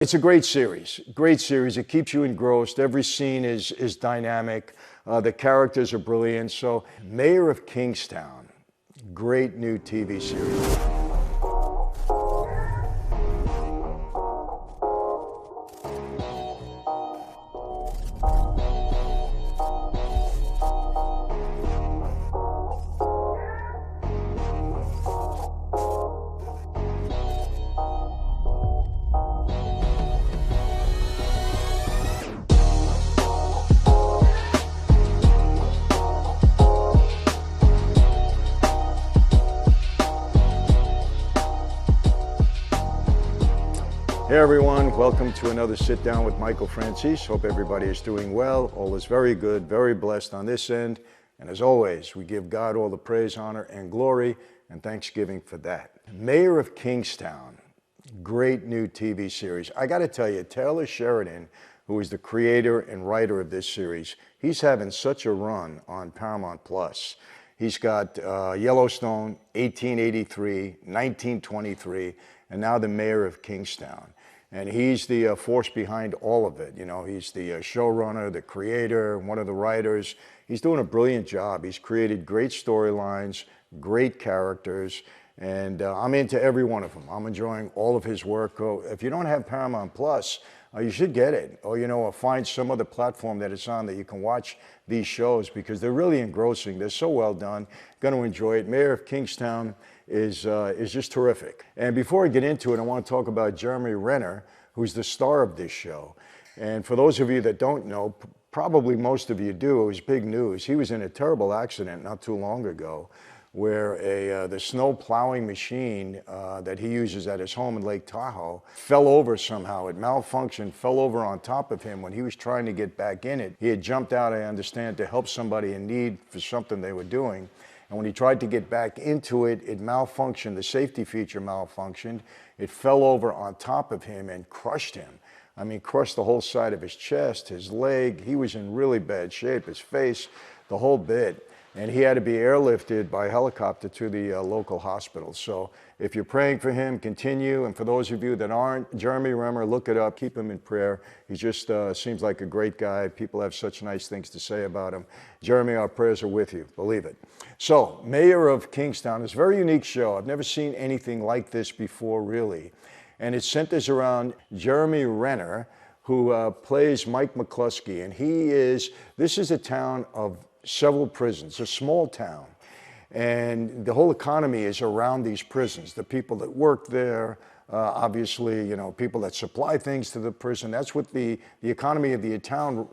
It's a great series. Great series. It keeps you engrossed. Every scene is dynamic. The characters are brilliant. So, Mayor of Kingstown, great new TV series. Hey everyone, welcome to another Sit Down with Michael Franzese. Hope everybody is doing well. All is very good, very blessed on this end. And as always, we give God all the praise, honor, and glory, and thanksgiving for that. Mayor of Kingstown, great new TV series. I got to tell you, Taylor Sheridan, who is the creator and writer of this series, he's having such a run on Paramount Plus. He's got Yellowstone, 1883, 1923, and now the Mayor of Kingstown. And he's the force behind all of it. You know, he's the showrunner, the creator, one of the writers. He's doing a brilliant job. He's created great storylines, great characters, and I'm into every one of them. I'm enjoying all of his work. If you don't have Paramount Plus, you should get it, or find some other platform that it's on that you can watch these shows, because they're really engrossing. They're so well done. Going to enjoy it. Mayor of Kingstown is just terrific. And before I get into it, I want to talk about Jeremy Renner, who's the star of this show. And for those of you that don't know, probably most of you do, it was big news. He was in a terrible accident not too long ago, where the snow plowing machine that he uses at his home in Lake Tahoe fell over somehow. It malfunctioned, fell over on top of him when he was trying to get back in it. He had jumped out, I understand, to help somebody in need for something they were doing. And when he tried to get back into it, it malfunctioned. The safety feature malfunctioned. It fell over on top of him and crushed him. I mean, crushed the whole side of his chest, his leg. He was in really bad shape, his face, the whole bit. And he had to be airlifted by helicopter to the local hospital. So if you're praying for him, continue. And for those of you that aren't, Jeremy Renner, look it up, keep him in prayer. He just seems like a great guy. People have such nice things to say about him. Jeremy, our prayers are with you, believe it. So, Mayor of Kingstown is a very unique show. I've never seen anything like this before, really. And it centers around Jeremy Renner, who plays Mike McCluskey. And this is a town of several prisons, a small town. And the whole economy is around these prisons. The people that work there, obviously, people that supply things to the prison. That's what the economy of the town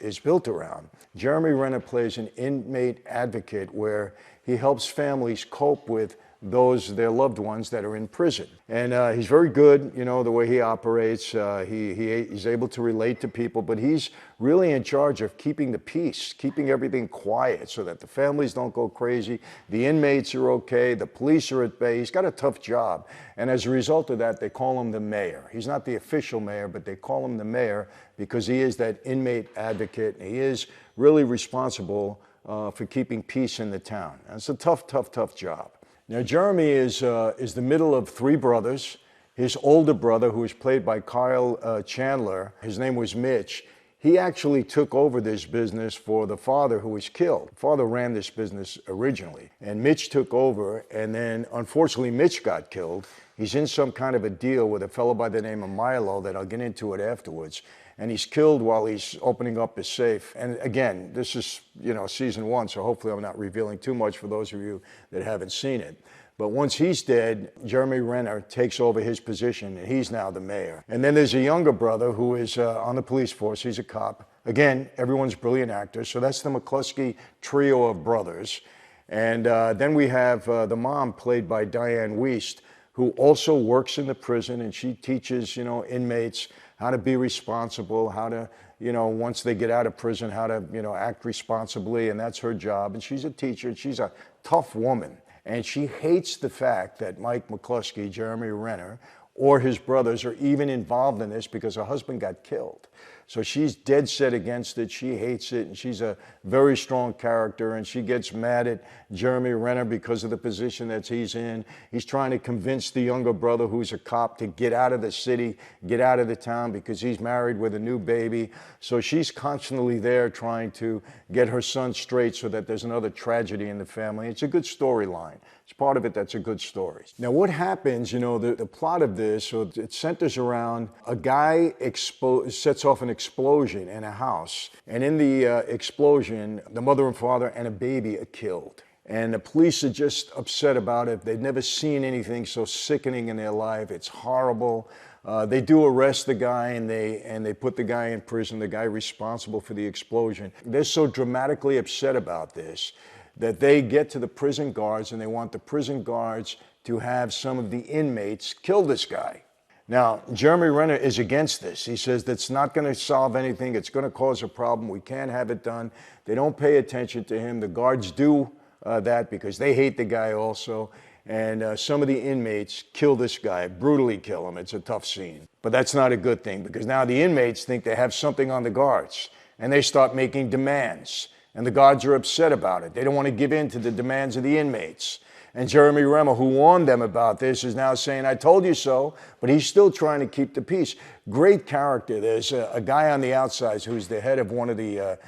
is built around. Jeremy Renner plays an inmate advocate where he helps families cope with their loved ones that are in prison. And he's very good, the way he operates. He's able to relate to people, but he's really in charge of keeping the peace, keeping everything quiet so that the families don't go crazy, the inmates are okay, the police are at bay. He's got a tough job. And as a result of that, they call him the mayor. He's not the official mayor, but they call him the mayor because he is that inmate advocate, and he is really responsible for keeping peace in the town. And it's a tough, tough, tough job. Now, Jeremy is the middle of three brothers. His older brother, who was played by Kyle Chandler, his name was Mitch. He actually took over this business for the father who was killed. The father ran this business originally, and Mitch took over, and then unfortunately Mitch got killed. He's in some kind of a deal with a fellow by the name of Milo that I'll get into it afterwards. And he's killed while he's opening up his safe. And again, this is, season one, so hopefully I'm not revealing too much for those of you that haven't seen it. But once he's dead, Jeremy Renner takes over his position, and he's now the mayor. And then there's a younger brother who is on the police force. He's a cop. Again, everyone's brilliant actors. So that's the McCluskey trio of brothers. And then we have the mom, played by Diane Wiest, who also works in the prison, and she teaches, inmates how to be responsible, how to, once they get out of prison, how to, act responsibly, and that's her job. And she's a teacher, and she's a tough woman. And she hates the fact that Mike McCluskey, Jeremy Renner, or his brothers are even involved in this because her husband got killed. So she's dead set against it. She hates it, and she's a very strong character, and she gets mad at Jeremy Renner because of the position that he's in. He's trying to convince the younger brother, who's a cop, to get out of the city, get out of the town, because he's married with a new baby. So she's constantly there trying to get her son straight so that there's another tragedy in the family. It's a good storyline. It's part of it that's a good story. Now, what happens, the plot of this, so it centers around a guy sets off an explosion in a house. And in the explosion, the mother and father and a baby are killed. And the police are just upset about it. They've never seen anything so sickening in their life. It's horrible. They do arrest the guy, and they put the guy in prison, the guy responsible for the explosion. They're so dramatically upset about this that they get to the prison guards, and they want the prison guards to have some of the inmates kill this guy. Now, Jeremy Renner is against this. He says that's not going to solve anything. It's going to cause a problem. We can't have it done. They don't pay attention to him. The guards do that because they hate the guy also. And some of the inmates kill this guy, brutally kill him. It's a tough scene. But that's not a good thing, because now the inmates think they have something on the guards, and they start making demands. And the guards are upset about it. They don't want to give in to the demands of the inmates. And Jeremy Renner, who warned them about this, is now saying, I told you so, but he's still trying to keep the peace. Great character. There's a guy on the outside who's the head of one of the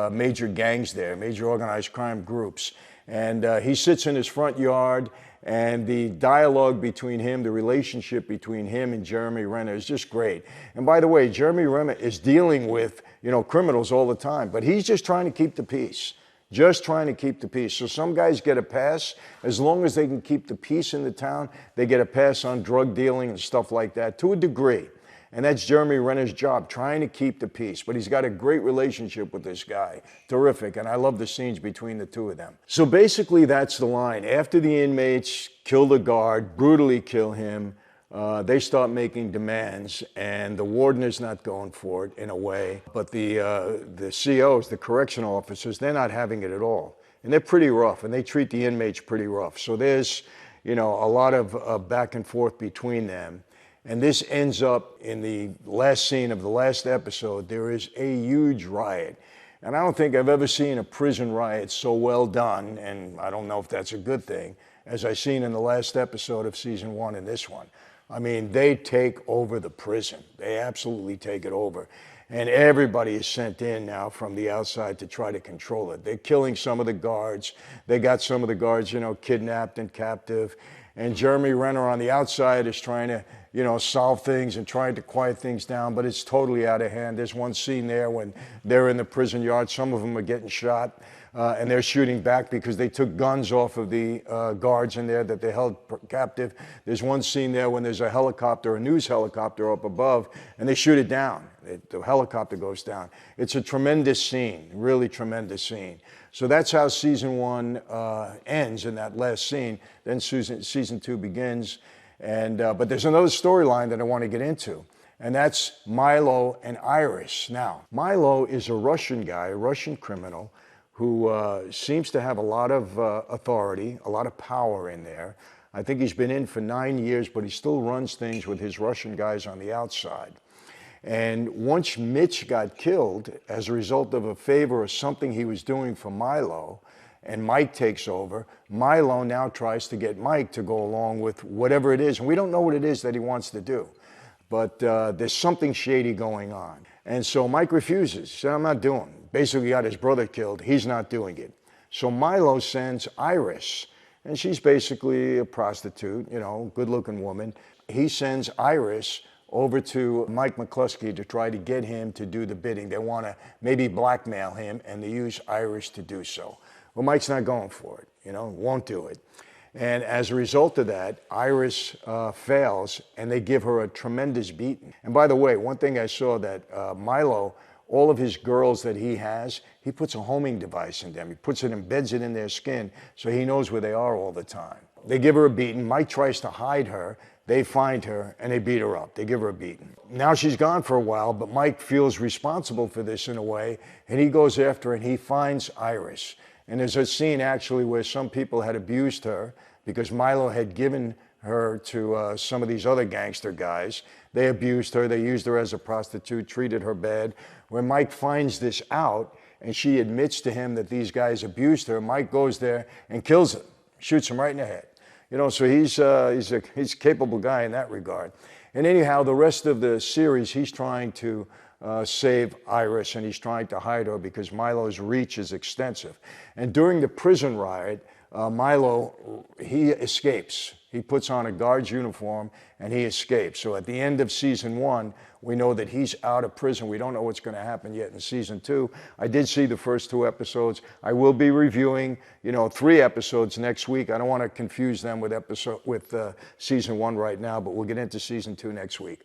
major gangs there, major organized crime groups. And he sits in his front yard, and the dialogue between him, the relationship between him and Jeremy Renner is just great. And by the way, Jeremy Renner is dealing with, criminals all the time, but he's just trying to keep the peace. Just trying to keep the peace. So some guys get a pass. As long as they can keep the peace in the town, they get a pass on drug dealing and stuff like that, to a degree. And that's Jeremy Renner's job, trying to keep the peace. But he's got a great relationship with this guy. Terrific. And I love the scenes between the two of them. So basically, that's the line. After the inmates kill the guard, brutally kill him, they start making demands. And the warden is not going for it, in a way. But the COs, the correctional officers, they're not having it at all. And they're pretty rough. And they treat the inmates pretty rough. So there's, a lot of back and forth between them. And this ends up in the last scene of the last episode. There is a huge riot. And I don't think I've ever seen a prison riot so well done, and I don't know if that's a good thing, as I've seen in the last episode of season 1 and this one. I mean, they take over the prison. They absolutely take it over. And everybody is sent in now from the outside to try to control it. They're killing some of the guards. They got some of the guards, kidnapped and captive. And Jeremy Renner on the outside is trying to, solve things and trying to quiet things down, but it's totally out of hand. There's one scene there when they're in the prison yard. Some of them are getting shot, and they're shooting back because they took guns off of the guards in there that they held captive. There's one scene there when there's a helicopter, a news helicopter up above, and they shoot it down. The helicopter goes down. It's a tremendous scene, really tremendous scene. So that's how season 1 ends, in that last scene. Then season 2 begins. And but there's another storyline that I want to get into, and that's Milo and Iris. Now, Milo is a Russian guy, a Russian criminal, who seems to have a lot of authority, a lot of power in there. I think he's been in for 9 years, but he still runs things with his Russian guys on the outside. And once Mitch got killed as a result of a favor or something he was doing for Milo, and Mike takes over, Milo now tries to get Mike to go along with whatever it is. And we don't know what it is that he wants to do. But there's something shady going on. And so Mike refuses. He said, I'm not doing it. Basically got his brother killed. He's not doing it. So Milo sends Iris. And she's basically a prostitute, good-looking woman. He sends Iris over to Mike McCluskey to try to get him to do the bidding. They want to maybe blackmail him, and they use Iris to do so. Well, Mike's not going for it, won't do it. And as a result of that, Iris fails, and they give her a tremendous beating. And by the way, one thing I saw that Milo, all of his girls that he has, he puts a homing device in them. He puts it, embeds it in their skin, so he knows where they are all the time. They give her a beating. Mike tries to hide her. They find her, and they beat her up. They give her a beating. Now she's gone for a while, but Mike feels responsible for this in a way, and he goes after her, and he finds Iris. And there's a scene, actually, where some people had abused her because Milo had given her to some of these other gangster guys. They abused her. They used her as a prostitute, treated her bad. When Mike finds this out and she admits to him that these guys abused her, Mike goes there and kills him, shoots him right in the head. You know, so he's a capable guy in that regard. And anyhow, the rest of the series, he's trying to save Iris, and he's trying to hide her because Milo's reach is extensive. And during the prison riot, Milo, he escapes. He puts on a guard's uniform and he escapes. So at the end of season 1, we know that he's out of prison. We don't know what's going to happen yet in season 2. I did see the first 2 episodes. I will be reviewing, 3 episodes next week. I don't want to confuse them with season 1 right now, but we'll get into season 2 next week.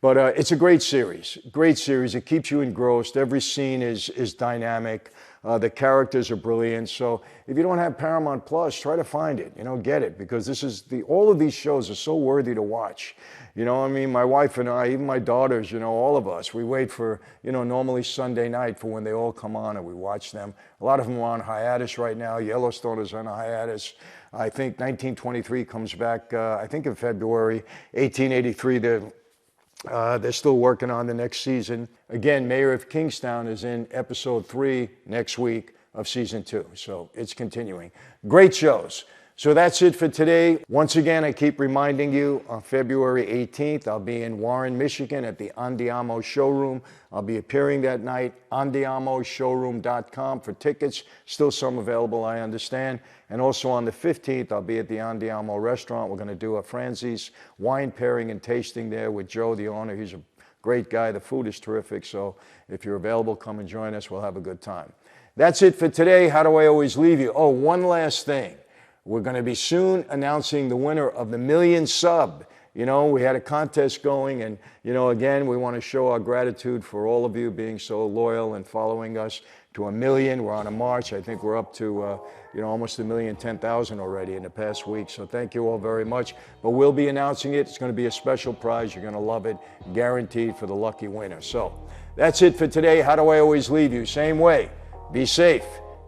But it's a great series. Great series. It keeps you engrossed. Every scene is dynamic. The characters are brilliant. So if you don't have Paramount Plus, try to find it. Get it, because all of these shows are so worthy to watch. I mean, my wife and I, even my daughters, all of us, we wait for, normally Sunday night for when they all come on and we watch them. A lot of them are on hiatus right now. Yellowstone is on a hiatus. I think 1923 comes back, I think in February. 1883, they're still working on the next season. Again, Mayor of Kingstown is in episode 3 next week of season 2. So it's continuing. Great shows. So that's it for today. Once again, I keep reminding you, on February 18th, I'll be in Warren, Michigan at the Andiamo showroom. I'll be appearing that night. AndiamoShowroom.com for tickets. Still some available, I understand. And also on the 15th, I'll be at the Andiamo restaurant. We're going to do a Franzese wine pairing and tasting there with Joe, the owner. He's a great guy. The food is terrific. So if you're available, come and join us. We'll have a good time. That's it for today. How do I always leave you? Oh, one last thing. We're going to be soon announcing the winner of the 1 million sub. We had a contest going, and, again, we want to show our gratitude for all of you being so loyal and following us to 1 million. We're on a march. I think we're up to, almost 1,010,000 already in the past week. So thank you all very much. But we'll be announcing it. It's going to be a special prize. You're going to love it, guaranteed for the lucky winner. So that's it for today. How do I always leave you? Same way. Be safe.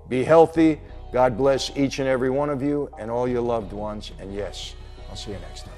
Be healthy. God bless each and every one of you and all your loved ones. And yes, I'll see you next time.